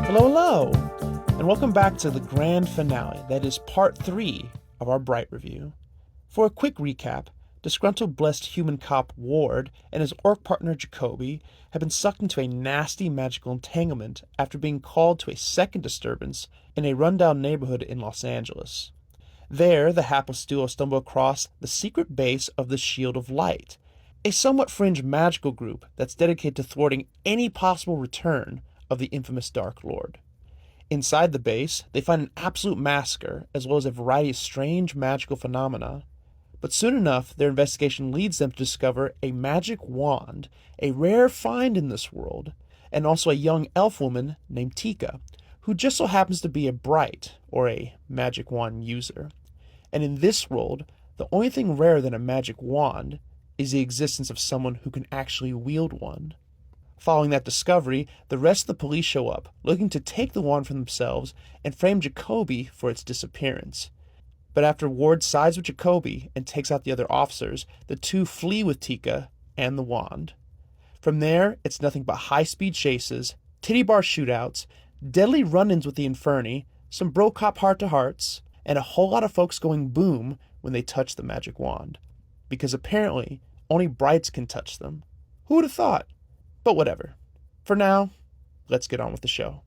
Hello, hello, and welcome back to the grand finale, that is part 3 of our Bright review. For a quick recap, disgruntled blessed human cop Ward and his orc partner Jacoby have been sucked into a nasty magical entanglement after being called to a second disturbance in a rundown neighborhood in Los Angeles. There, the hapless duo stumble across the secret base of the Shield of Light, a somewhat fringe magical group that's dedicated to thwarting any possible return of the infamous Dark Lord. Inside the base, they find an absolute massacre, as well as a variety of strange magical phenomena. But soon enough, their investigation leads them to discover a magic wand, a rare find in this world, and also a young elf woman named Tika, who just so happens to be a bright, or a magic wand user. And in this world, the only thing rarer than a magic wand is the existence of someone who can actually wield one. Following that discovery, the rest of the police show up, looking to take the wand for themselves and frame Jacoby for its disappearance. But after Ward sides with Jacoby and takes out the other officers, the two flee with Tika and the wand. From there, it's nothing but high-speed chases, titty bar shootouts, deadly run-ins with the Inferni, some bro-cop heart-to-hearts, and a whole lot of folks going boom when they touch the magic wand. Because apparently, only brights can touch them. Who would have thought? But whatever. For now, let's get on with the show.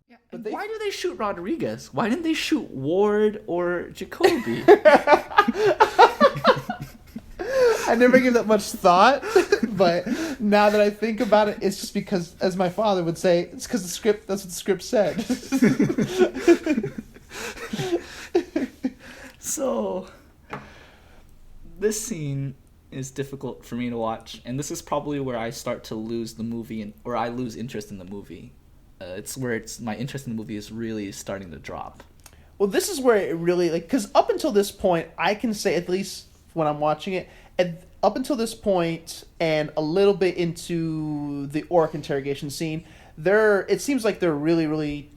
Yeah, why do they shoot Rodriguez? Why didn't they shoot Ward or Jacoby? I never gave that much thought, but now that I think about it, it's just because, as my father would say, it's because the script, that's what the script said. So, this scene is difficult for me to watch, and this is probably where I start to lose the movie, or I lose interest in the movie. It's where my interest in the movie is really starting to drop. Well, this is where it really, because up until this point, I can say, at least when I'm watching it, up until this point, and a little bit into the orc interrogation scene, it seems like they're really, really,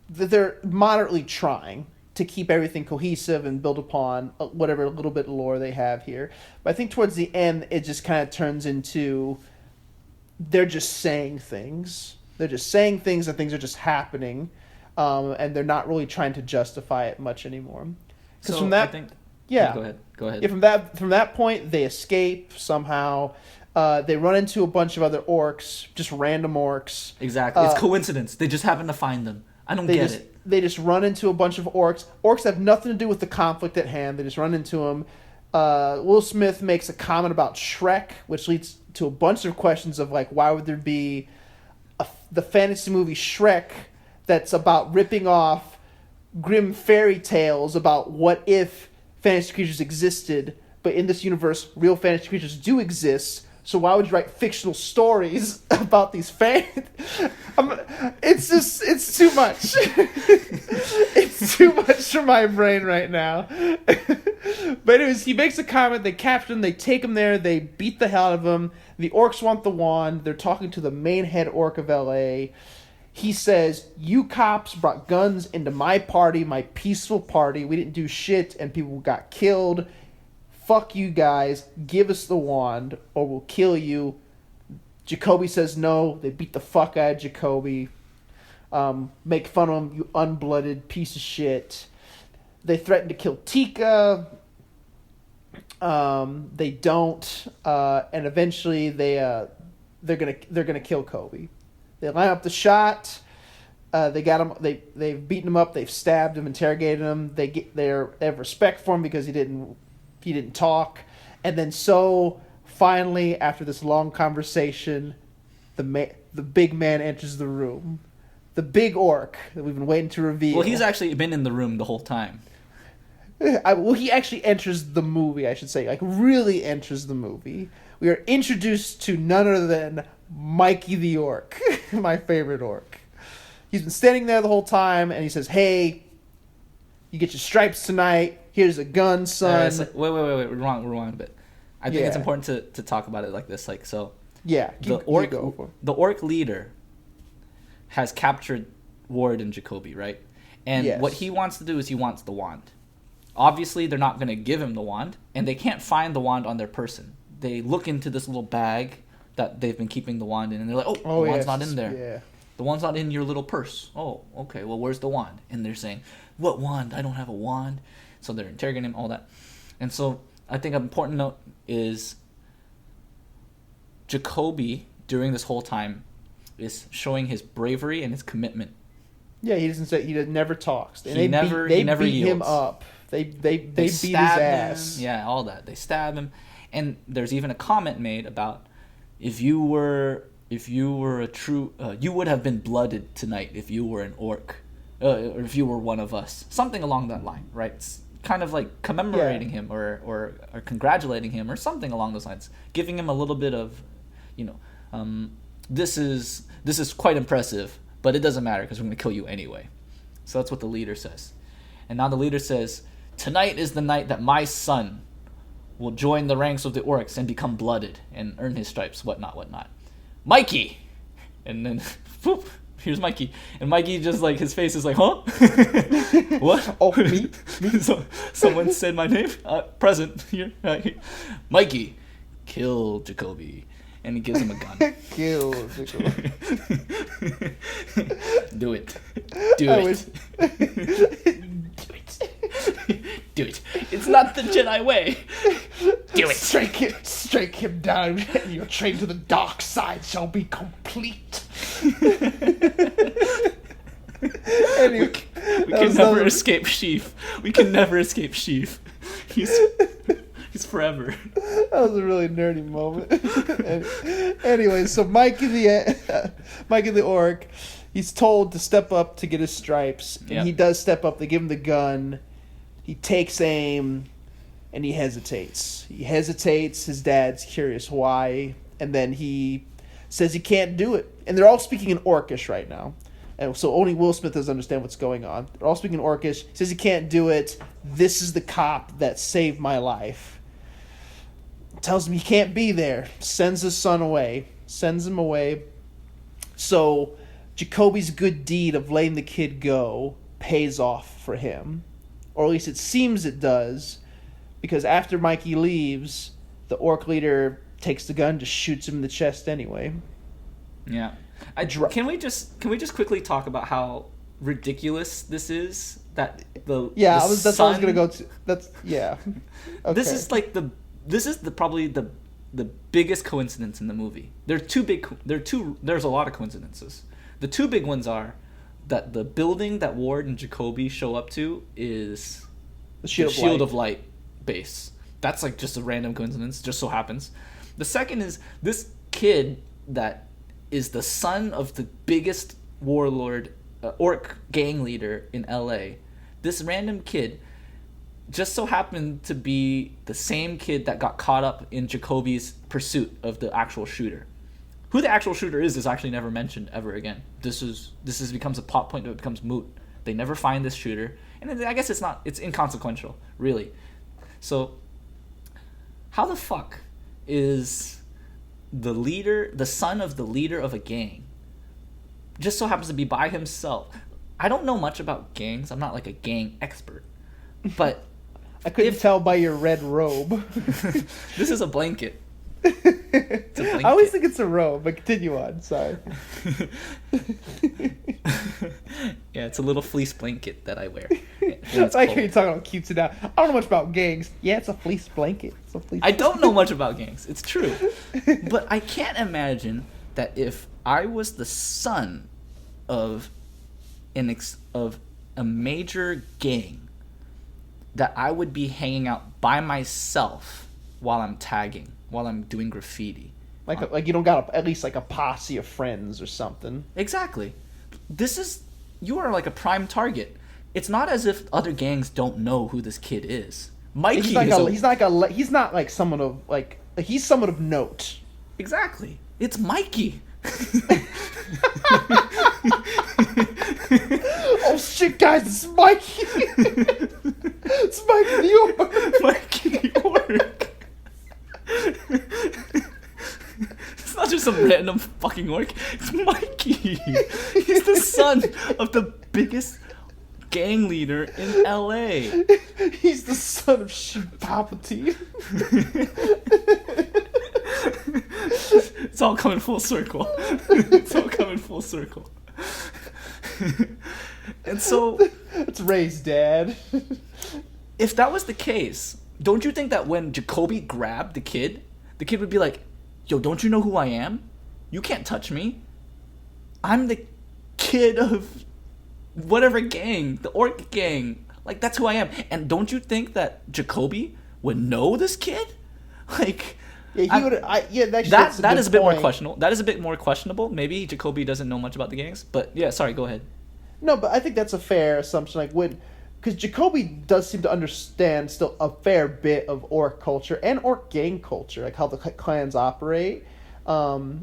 they're moderately trying to keep everything cohesive and build upon whatever little bit of lore they have here. But I think towards the end, it just kind of turns into they're just saying things. They're just saying things and things are just happening. And they're not really trying to justify it much anymore. Because from that... Yeah. Go ahead. Yeah, from that point, they escape somehow. They run into a bunch of other orcs, just random orcs. Exactly. It's coincidence. They just happen to find them. I don't get it. They just run into a bunch of orcs. Orcs have nothing to do with the conflict at hand. They just run into them. Will Smith makes a comment about Shrek, which leads to a bunch of questions of, why would there be the fantasy movie Shrek that's about ripping off grim fairy tales about what if fantasy creatures existed, but in this universe, real fantasy creatures do exist. So why would you write fictional stories about these it's too much. It's too much for my brain right now. But anyways, he makes a comment, they capture him, they take him there, they beat the hell out of him. The orcs want the wand. They're talking to the main head orc of LA. He says, you cops brought guns into my party, my peaceful party. We didn't do shit and people got killed. Fuck you guys, give us the wand or we'll kill you. Jacoby says no. They beat the fuck out of Jacoby. Make fun of him, you unblooded piece of shit. They threaten to kill Tika. They don't. And eventually they're gonna kill Kobe. They line up the shot. They got him. They've beaten him up. They've stabbed him, interrogated him. They have respect for him because he didn't talk. And then finally, after this long conversation, the big man enters the room. The big orc that we've been waiting to reveal. Well, he's actually been in the room the whole time. He actually enters the movie, I should say. Really enters the movie. We are introduced to none other than Mikey the Orc, my favorite orc. He's been standing there the whole time, and he says, hey, you get your stripes tonight. Here's a gun, son. Wait. We're wrong a bit. I think it's important to talk about it like this. Yeah, the orc leader has captured Ward and Jacoby, right? And Yes. what he wants to do is he wants the wand. Obviously, they're not going to give him the wand, and they can't find the wand on their person. They look into this little bag that they've been keeping the wand in, and they're like, the wand's not in there. Yeah. The wand's not in your little purse. Oh, okay, well, where's the wand? And they're saying, what wand? I don't have a wand. So they're interrogating him, all that. And so I think an important note is Jacoby, during this whole time, is showing his bravery and his commitment. Yeah, he doesn't say. He never talks. And He they never beat him yields. up. They beat his stab ass. him. Yeah, all that. They stab him, and there's even a comment made about if you were a true, you would have been blooded tonight if you were an orc, or if you were one of us. Something along that line, right? It's kind of like commemorating him or congratulating him or something along those lines, giving him a little bit of, this is quite impressive, but it doesn't matter because we're going to kill you anyway. So that's what the leader says. And now the leader says, tonight is the night that my son will join the ranks of the orcs and become blooded and earn his stripes, whatnot. Mikey! And then, whoop, here's Mikey. And Mikey just like, his face is like, huh? What? Oh, me? So, someone said my name? Present. Here. Mikey, kill Jacoby. And he gives him a gun. Kill Jacoby. Do it. Do it. It's not the Jedi way. Do it. Strike him down, and your train to the dark side shall be complete. Anyway, we can never escape Sheev. We can never escape Sheev. He's forever. That was a really nerdy moment. Anyway, so Mikey the orc, he's told to step up to get his stripes, and he does step up. They give him the gun. He takes aim, and he hesitates. His dad's curious why, and then he says he can't do it. And they're all speaking in Orcish right now. And so only Will Smith doesn't understand what's going on. They're all speaking Orcish. He says he can't do it. This is the cop that saved my life. Tells him he can't be there. Sends his son away. Sends him away. So Jacoby's good deed of letting the kid go pays off for him. Or at least it seems it does. Because after Mikey leaves, the orc leader takes the gun, just shoots him in the chest anyway. Yeah. Can we just quickly talk about how ridiculous this is? That that's what I was gonna go to. That's Okay. This is like probably the biggest coincidence in the movie. There's a lot of coincidences. The two big ones are that the building that Ward and Jacoby show up to is the Shield of Light base. That's like just a random coincidence, just so happens. The second is this kid that is the son of the biggest warlord, orc gang leader in LA. This random kid just so happened to be the same kid that got caught up in Jacoby's pursuit of the actual shooter. Who the actual shooter is actually never mentioned ever again. This becomes a plot point that becomes moot. They never find this shooter, and I guess it's inconsequential, really. So, how the fuck is the son of the leader of a gang, just so happens to be by himself? I don't know much about gangs. I'm not like a gang expert, but I couldn't tell by your red robe. This is a blanket. It's a blanket. I always think it's a robe, but continue on. Sorry. Yeah, it's a little fleece blanket that I wear. I like how you're talking about cutesy now. I don't know much about gangs. Yeah, it's a fleece blanket. I don't know much about gangs. It's true. But I can't imagine that if I was the son of a major gang, that I would be hanging out by myself while I'm tagging, while I'm doing graffiti. Like you don't got at least like a posse of friends or something. Exactly. You are like a prime target. It's not as if other gangs don't know who this kid is. Mikey he's not like someone of like he's someone of note. Exactly. It's Mikey. Oh shit, guys! It's Mikey. It's Mikey the Orc. Mikey the Orc. It's not just some random fucking orc. It's Mikey. He's the son of the biggest gang leader in LA. He's the son of Palpatine. It's all coming full circle. It's all coming full circle. And so, it's Rey's dad. if that was the case, don't you think that when Jacoby grabbed the kid would be like, yo, don't you know who I am? You can't touch me. I'm the kid of whatever gang, the orc gang. Like, that's who I am. And don't you think that Jacoby would know this kid? Like, yeah, he would. That is a bit more questionable. That is a bit more questionable. Maybe Jacoby doesn't know much about the gangs. But yeah, sorry, go ahead. No, but I think that's a fair assumption. Like, because Jacoby does seem to understand still a fair bit of orc culture and orc gang culture, like how the clans operate. But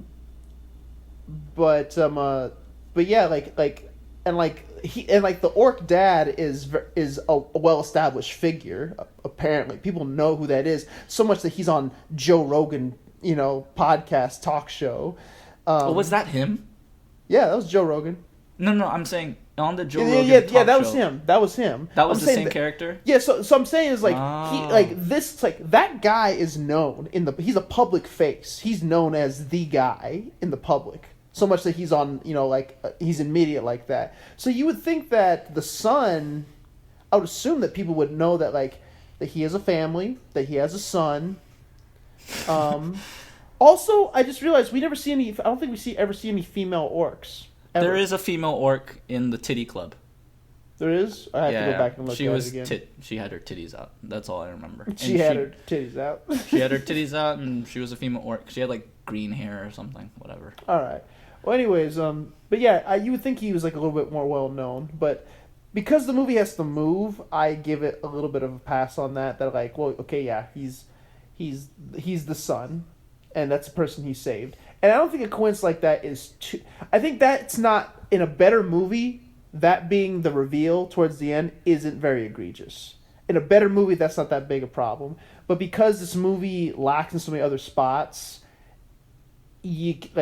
yeah, like the orc dad is a well-established figure. Apparently, people know who that is so much that he's on Joe Rogan, podcast talk show. Was that him? Yeah, that was Joe Rogan. No, I'm saying on the Joe Rogan talk that show. was him. That was him. That was the same character? Yeah, so I'm saying is that guy is known he's a public face. He's known as the guy in the public. So much that he's on, he's in media like that. So you would think that the son, I would assume that people would know that that he has a family, that he has a son. Also, I just realized we never see any. I don't think we ever see any female orcs. Ever. There is a female orc in the Titty Club. There is? I have to go back and look at it again. She had her titties out. That's all I remember. She had her titties out. She had her titties out, and she was a female orc. She had, green hair or something. Whatever. All right. Well, anyways, but yeah, you would think he was, a little bit more well-known. But because the movie has to move, I give it a little bit of a pass on that. That, well, okay, yeah, he's the son, and that's the person he saved. And I don't think a coincidence like that is too... I think that's not... In a better movie, that being the reveal towards the end isn't very egregious. In a better movie, that's not that big a problem. But because this movie lacks in so many other spots, it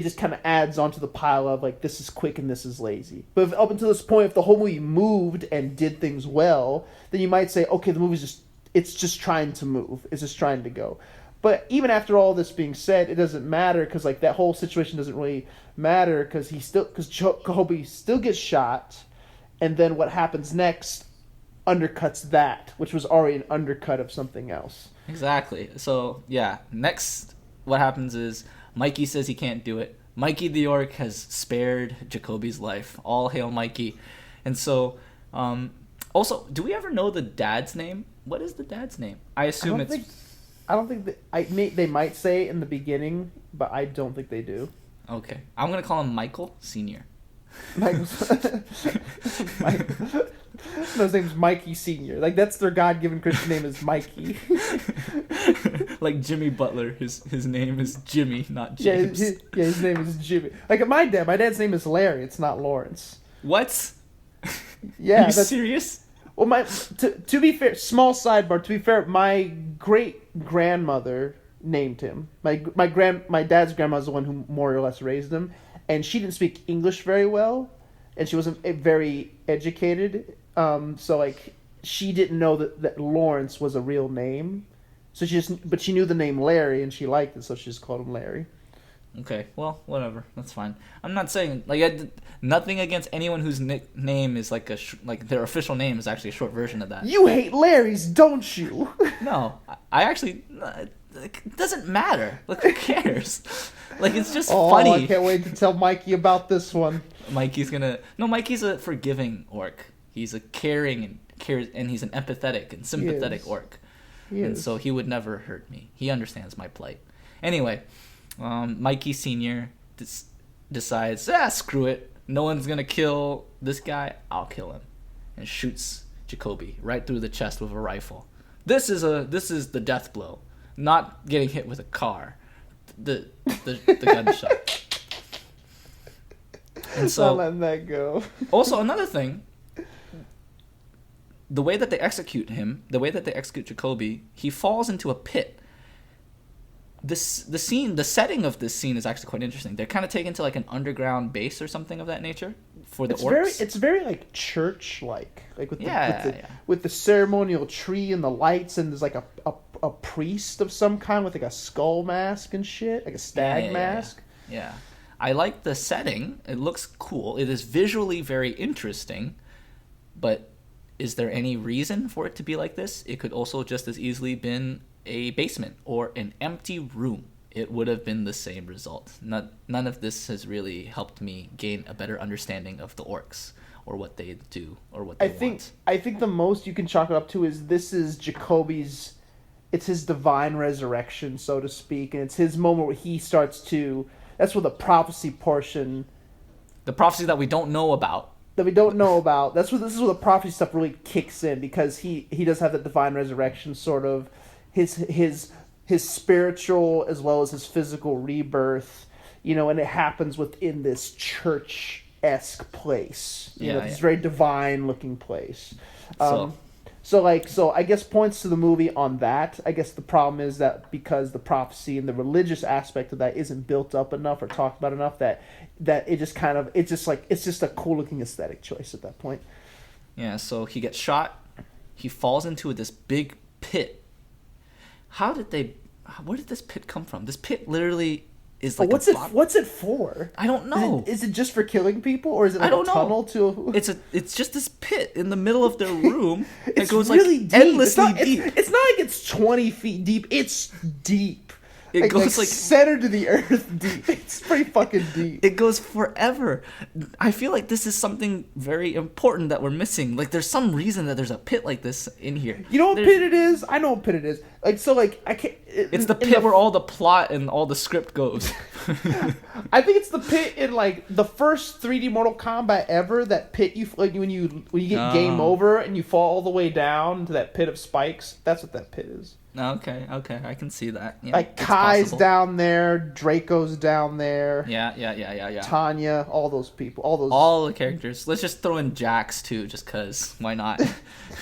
just kind of adds onto the pile of, this is quick and this is lazy. But if, up until this point, if the whole movie moved and did things well, then you might say, okay, the movie's it's just trying to move. It's just trying to go. But even after all this being said, it doesn't matter because that whole situation doesn't really matter because Jacoby still gets shot, and then what happens next undercuts that, which was already an undercut of something else. Exactly. So yeah, next what happens is Mikey says he can't do it. Mikey the orc has spared Jacoby's life. All hail Mikey. And so, also, do we ever know the dad's name? What is the dad's name? I assume I don't think they might say it in the beginning, but I don't think they do. Okay. I'm going to call him Michael Sr. No, his name's Mikey Sr. That's their God-given Christian name is Mikey. Like Jimmy Butler. His name is Jimmy, not James. His name is Jimmy. My dad's name is Larry. It's not Lawrence. What? Yeah. Are you serious? Well, to be fair, small sidebar. To be fair, my great grandmother named him. My dad's grandma's the one who more or less raised him, and she didn't speak English very well, and she wasn't very educated. So she didn't know that Lawrence was a real name. So but she knew the name Larry, and she liked it, so she just called him Larry. Okay, well, whatever. That's fine. I'm not saying nothing against anyone whose nickname is their official name is actually a short version of that. You hate Larrys, don't you? No, I actually. It doesn't matter. Who cares? It's just funny. I can't wait to tell Mikey about this one. Mikey's a forgiving orc. He's a caring and he's an empathetic and sympathetic orc. And so he would never hurt me. He understands my plight. Anyway. Mikey Sr. decides, screw it. No one's going to kill this guy. I'll kill him. And shoots Jacoby right through the chest with a rifle. This is the death blow. Not getting hit with a car. The gunshot. And so, not letting that go. Also, another thing. The way that they execute Jacoby, he falls into a pit. the setting of this scene is actually quite interesting. They're kind of taken to like an underground base or something of that nature for the orcs. It's very like church like with Yeah. with the ceremonial tree and the lights, and there's like a priest of some kind with like a skull mask and shit, like a stag mask. Yeah. I like the setting. It looks cool. It is visually very interesting, but is there any reason for it to be like this? It could also just as easily been a basement or an empty room. It would have been the same result. None of this has really helped me gain a better understanding of the orcs or what they do or what they want. I think the most you can chalk it up to is this is Jacoby's. It's his divine resurrection, so to speak, and it's his moment where he starts to. That's where the prophecy portion. The prophecy that we don't know about. That we don't know about. This is where the prophecy stuff really kicks in, because he does have that divine resurrection, sort of his spiritual as well as his physical rebirth, and it happens within this church-esque place. This very divine looking place. So I guess points to the movie on that. I guess the problem is that because the prophecy and the religious aspect of that isn't built up enough or talked about enough, that it just kind of it's just a cool looking aesthetic choice at that point. Yeah, so he gets shot. He falls into this big pit. Where did this pit come from? This pit literally is like what's it for? I don't know. Is it just for killing people, or is it like a tunnel to? It's just this pit in the middle of their room. It goes really like deep. endlessly deep. It's not like it's 20 feet deep. It's deep. It goes like center to the earth deep. It's pretty fucking deep. It goes forever. I feel like this is something very important that we're missing. Like there's some reason that there's a pit like this in here. You know what pit it is? I know what pit it is. I can't. It's the pit where all the plot and all the script goes. I think it's the pit in like the first 3D Mortal Kombat ever. That pit when you get game over and you fall all the way down to that pit of spikes. That's what that pit is. Okay, I can see that. Yeah, like Kai's down there, Draco's down there. Yeah. Tanya, all those people, all the characters. Let's just throw in Jax too, just cause. Why not?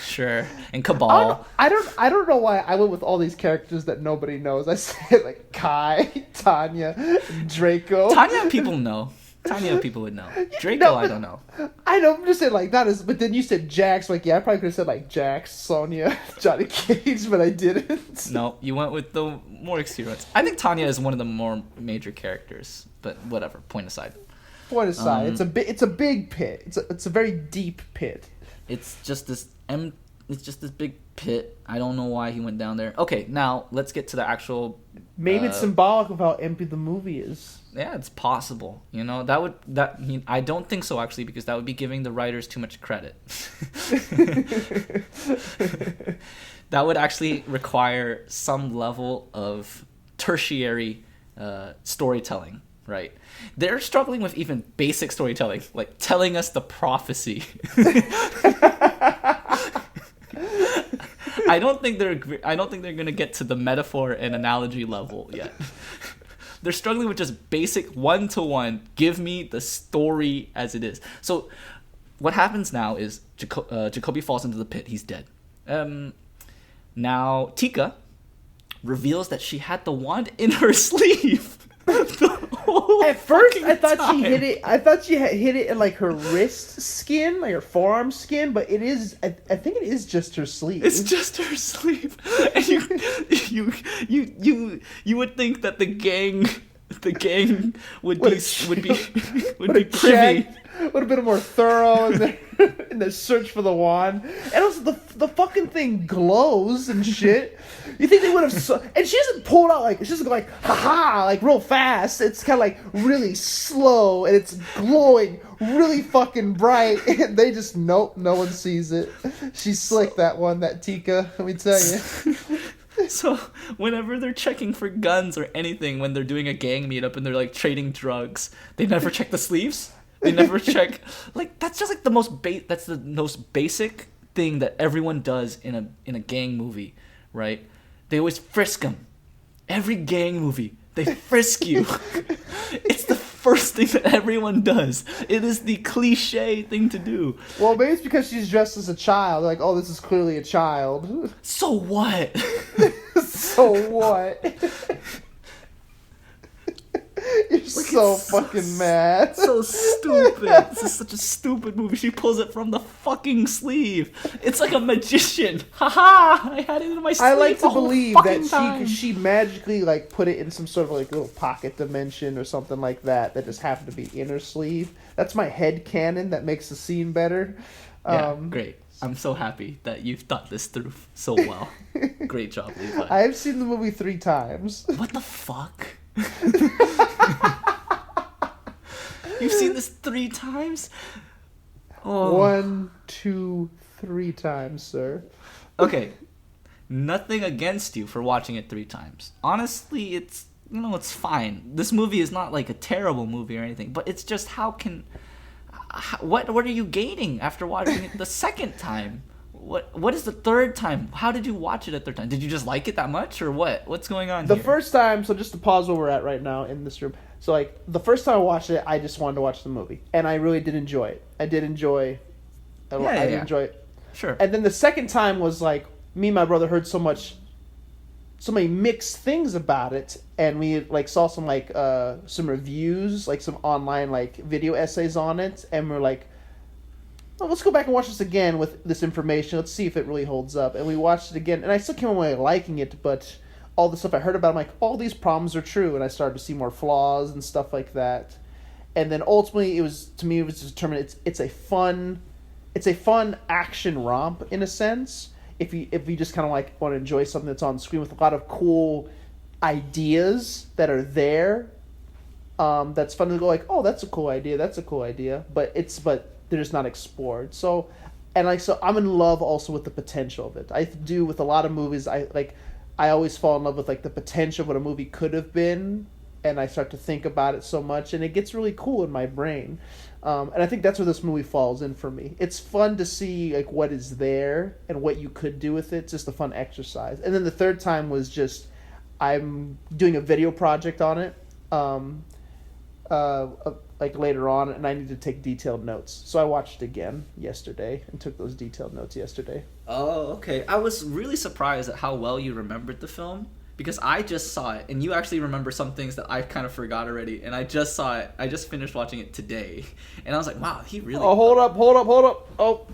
Sure. And Cabal. I don't know why I went with all these characters that nobody knows. I said like Kai, Tanya, Draco. Tanya people know. Tanya people would know. Draco, I don't know. I know. I'm just saying like that is. But then you said Jax. Like, yeah, I probably could have said like Jax, Sonya, Johnny Cage, but I didn't. No, you went with the more exterior ones. I think Tanya is one of the more major characters, but whatever. Point aside. It's a big pit. It's a very deep pit. It's just this big pit. I don't know why he went down there. Okay, now let's get to the actual. Maybe it's symbolic of how empty the movie is. Yeah, it's possible. I don't think so actually, because that would be giving the writers too much credit. That would actually require some level of tertiary storytelling, right? They're struggling with even basic storytelling, like telling us the prophecy. I don't think they're going to get to the metaphor and analogy level yet. They're struggling with just basic one-to-one. Give me the story as it is. So what happens now is Jacoby falls into the pit. He's dead. Now Tika reveals that she had the wand in her sleeve. At first, I thought she hit it. I thought she had hit it in like her wrist skin, like her forearm skin. But it is. I think it is just her sleeve. It's just her sleeve. And you would think that the gang would be privy. Would have been more thorough in the search for the wand. And also the fucking thing glows and shit. You think they would have... And she doesn't pull it out like... She doesn't go like, ha-ha, like real fast. It's kind of like really slow, and it's glowing really fucking bright. And they just, nope, no one sees it. She's slick, that Tika, let me tell you. So whenever they're checking for guns or anything, when they're doing a gang meetup and they're like trading drugs, they never check the sleeves. They never check. Like, that's just like the most basic thing that everyone does in a gang movie, right? They always frisk them. Every gang movie, they frisk you. It's the first thing that everyone does. It is the cliche thing to do. Well, maybe it's because she's dressed as a child. Like, oh, this is clearly a child. So what? So what? You're so fucking mad. So stupid. This is such a stupid movie. She pulls it from the fucking sleeve. It's like a magician. Haha! I had it in my sleeve. I like to the whole believe fucking that time. she magically like put it in some sort of like little pocket dimension or something like that just happened to be in her sleeve. That's my head canon that makes the scene better. Yeah, great. I'm so happy that you've thought this through so well. Great job, Levi. I've seen the movie 3 times. What the fuck? You've seen this 3 times? Oh. 1, 2, 3 times, sir. Okay. Nothing against you for watching it 3 times. Honestly, it's fine. This movie is not like a terrible movie or anything, but it's just what are you gaining after watching it the second time? What is the third time? How did you watch it a third time? Did you just like it that much, or what? What's going on The here? first time, so just to pause where we're at right now in this room. So like the first time I watched it, I just wanted to watch the movie, and I really did enjoy it. I did enjoy it. Sure. And then the second time was like me and my brother heard so many mixed things about it, and we like saw some reviews, like some online like video essays on it, and we're like, well, let's go back and watch this again with this information. Let's see if it really holds up. And we watched it again, and I still came away liking it, but all the stuff I heard about, I'm like, all these problems are true, and I started to see more flaws and stuff like that. And then ultimately, it was determined it's a fun action romp in a sense. If you just kind of like want to enjoy something that's on screen with a lot of cool ideas that are there, that's fun to go like, oh, that's a cool idea, but they're just not explored. So I'm in love also with the potential of it. I do with a lot of movies. I always fall in love with like the potential of what a movie could have been, and I start to think about it so much, and it gets really cool in my brain. And I think that's where this movie falls in for me. It's fun to see like what is there and what you could do with it. It's just a fun exercise. And then the third time was just I'm doing a video project on it, like later on, and I need to take detailed notes. So I watched it again yesterday and took those detailed notes yesterday. Oh, okay. I was really surprised at how well you remembered the film, because I just saw it, and you actually remember some things that I kind of forgot already, and I just saw it. I just finished watching it today, and I was like, wow, he really... Oh, hold up. Oh.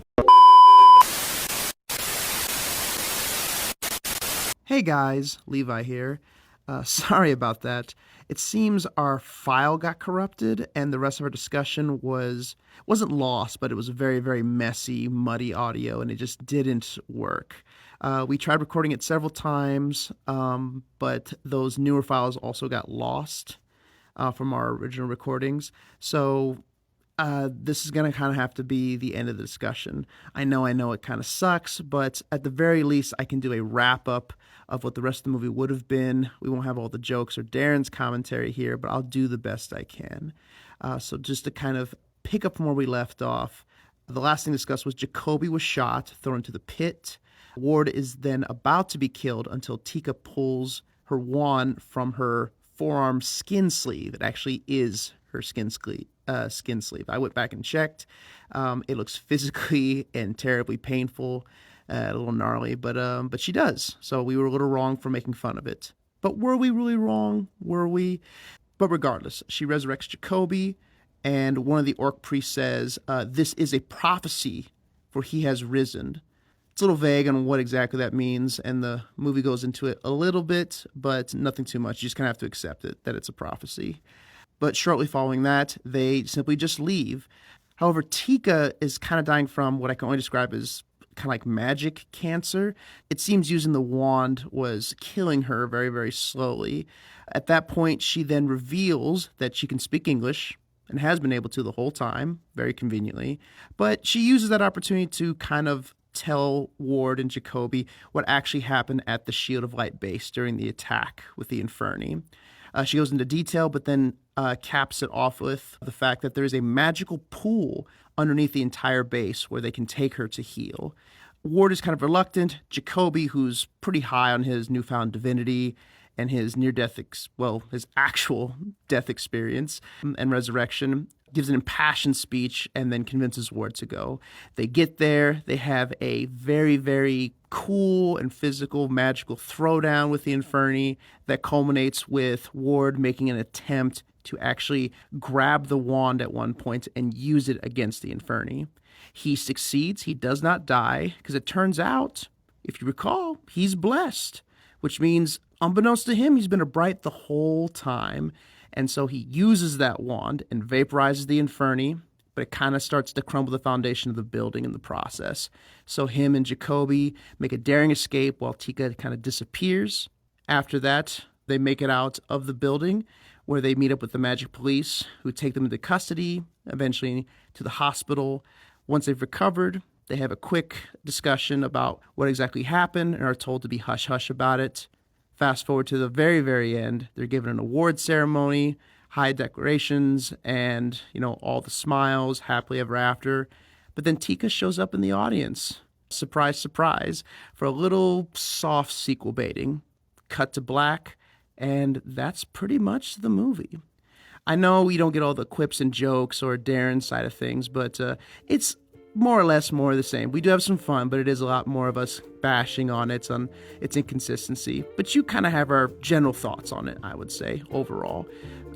Hey guys, Levi here. Sorry about that. It seems our file got corrupted, and the rest of our discussion wasn't lost, but it was very, very messy, muddy audio, and it just didn't work. We tried recording it several times, but those newer files also got lost from our original recordings. So this is going to kind of have to be the end of the discussion. I know it kind of sucks, but at the very least, I can do a wrap-up of what the rest of the movie would have been. We won't have all the jokes or Darren's commentary here, but I'll do the best I can. So just to kind of pick up from where we left off, the last thing discussed was Jacoby was shot, thrown into the pit. Ward is then about to be killed until Tika pulls her wand from her forearm skin sleeve. It actually is her skin sleeve. I went back and checked. It looks physically and terribly painful, a little gnarly, but she does. So we were a little wrong for making fun of it. But were we really wrong? Were we? But regardless, she resurrects Jacoby, and one of the orc priests says, "This is a prophecy, for he has risen." It's a little vague on what exactly that means, and the movie goes into it a little bit, but nothing too much. You just kind of have to accept it, that it's a prophecy. But shortly following that, they simply just leave. However, Tika is kind of dying from what I can only describe as kind of like magic cancer. It seems using the wand was killing her very, very slowly. At that point, she then reveals that she can speak English and has been able to the whole time, very conveniently. But she uses that opportunity to kind of tell Ward and Jacoby what actually happened at the Shield of Light base during the attack with the Inferni. She goes into detail, but then caps it off with the fact that there is a magical pool underneath the entire base where they can take her to heal. Ward is kind of reluctant. Jacoby, who's pretty high on his newfound divinity and his his actual death experience and resurrection, gives an impassioned speech and then convinces Ward to go. They get there. They have a very, very cool and physical, magical throwdown with the Inferni that culminates with Ward making an attempt to actually grab the wand at one point and use it against the Inferni. He succeeds. He does not die, because it turns out, if you recall, he's blessed, which means, unbeknownst to him, he's been a Bright the whole time. And so he uses that wand and vaporizes the Inferni, but it kind of starts to crumble the foundation of the building in the process. So him and Jacoby make a daring escape while Tika kind of disappears. After that, they make it out of the building, where they meet up with the magic police, who take them into custody, eventually to the hospital. Once they've recovered, they have a quick discussion about what exactly happened and are told to be hush-hush about it. Fast forward to the very, very end. They're given an award ceremony, high decorations, and, all the smiles, happily ever after. But then Tika shows up in the audience. Surprise, surprise, for a little soft sequel baiting. Cut to black, and that's pretty much the movie. I know we don't get all the quips and jokes or Darren's side of things, but it's more or less more of the same. We do have some fun, but it is a lot more of us bashing on its inconsistency. But you kind of have our general thoughts on it, I would say, overall.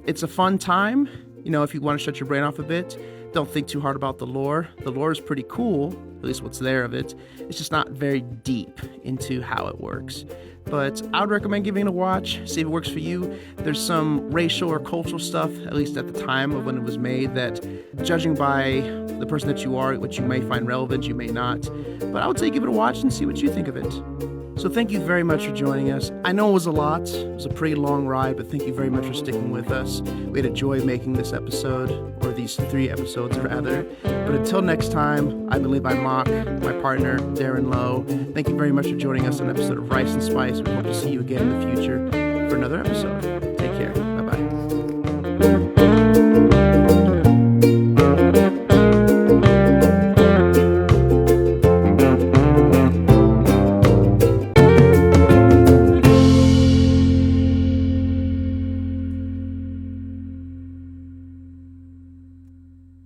It's a fun time. If you want to shut your brain off a bit, don't think too hard about the lore. The lore is pretty cool, at least what's there of it. It's just not very deep into how it works. But I would recommend giving it a watch, see if it works for you. There's some racial or cultural stuff, at least at the time of when it was made, that judging by the person that you are, which you may find relevant, you may not. But I would say give it a watch and see what you think of it. So thank you very much for joining us. I know it was a lot. It was a pretty long ride, but thank you very much for sticking with us. We had a joy making this episode, or these 3 episodes rather. But until next time, I've been Levi Mock, my partner, Darren Lowe. Thank you very much for joining us on an episode of Rice and Spice. We hope to see you again in the future for another episode. Take care.